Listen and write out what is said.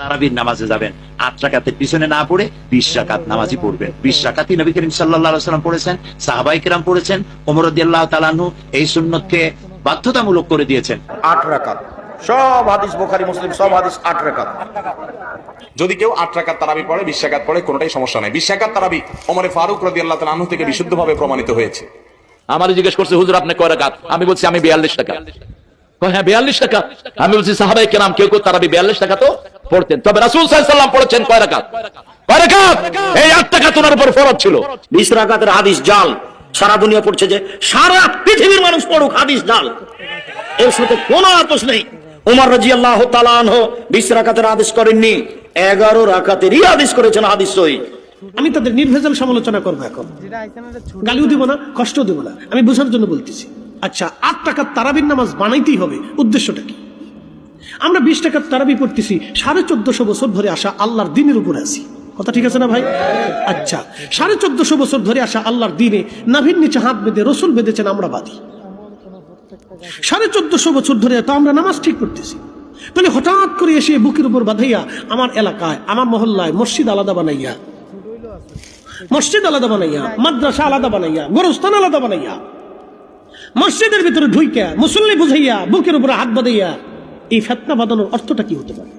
তারাবির নামাজে যাবেন, 8 রাকাতের পিছনে না পড়ে 20 রাকাত নামাজই পড়বেন। 20 রাকাতই নবী করিম সাল্লাল্লাহু আলাইহি ওয়াসাল্লাম পড়েছেন, সাহাবায়ে কেরাম পড়েছেন, ওমর রাদিয়াল্লাহু তাআলা আনহু এই সুন্নতকে বাধ্যতামূলক করে দিয়েছেন। 8 রাকাত, সব হাদিস বুখারী মুসলিম সব হাদিস 8 রাকাত। যদি কেউ 8 রাকাত তারাবি পড়ে, 20 রাকাত পড়ে, কোনটাই সমস্যা নাই। 20 রাকাত তারাবি ওমর ফারুক রাদিয়াল্লাহু তাআলা আনহু থেকে বিশুদ্ধভাবে প্রমাণিত হয়েছে। আমারে জিজ্ঞেস করছে, হুজুর আপনি কয় রাকাত? আমি বলছি আমি 42 টাকা। হ্যাঁ 42 টাকা। আমি বলছি সাহাবায়ে কেরাম কেউ কেউ তারাবি 42 টাকা তো পড়তেন, তবে রাসূল সাল্লাল্লাহু আলাইহি ওয়াসাল্লাম পড়েছেন কয় রাকাত? কয় রাকাত? এই 8 টাকা তোমার উপর ফরজ ছিল। 20 রাকাতের হাদিস জাল, সারা দুনিয়া পড়ছে, যে সারা পৃথিবীর মানুষ পড়ুক, হাদিস জাল, এর সাথে কোনো আপোষ নেই। ওমর রাদিয়াল্লাহু তাআলা আনহু 20 রাকাতের হাদিস করেননি, 11 রাকাতেরই হাদিস করেছেন, হাদিস সহিহ। আমি তাদের নির্ভেজাল সমালোচনা করবো, এখন গালিও দিব না, কষ্ট দিব না, আমি বোঝার জন্য বলতেছি। আচ্ছা, 8 টাকার তারাবির নামাজ বানাইতেই হবে, উদ্দেশ্যটা কি? আমরা 20 টাকার তারাবি পড়তেছি, 1450 বছর ধরে আসা আল্লাহর দিনের উপরে আছি, কথা ঠিক আছে না ভাই? আচ্ছা, 1450 বছর ধরে আসা আল্লাহর দিনে নাভির নিচে হাত বেঁধে রসুল বেঁধেছেন, আমরা বাদী। 1450 বছর ধরে তো আমরা নামাজ ঠিক করতেছি, তাহলে হঠাৎ করে এসে বুকের উপর বাঁধাইয়া আমার এলাকায়, আমার মহল্লায় মসজিদ আলাদা বানাইয়া, মাদ্রাসা আলাদা বানাইয়া, গোরস্থান আলাদা বানাইয়া, মসজিদের ভিতরে ঢুইকা মুসল্লি বুঝাইয়া বুকের উপরে হাত বাঁধাইয়া, এই ফিতনা বাঁধানোর অর্থটা কি হতে পারে?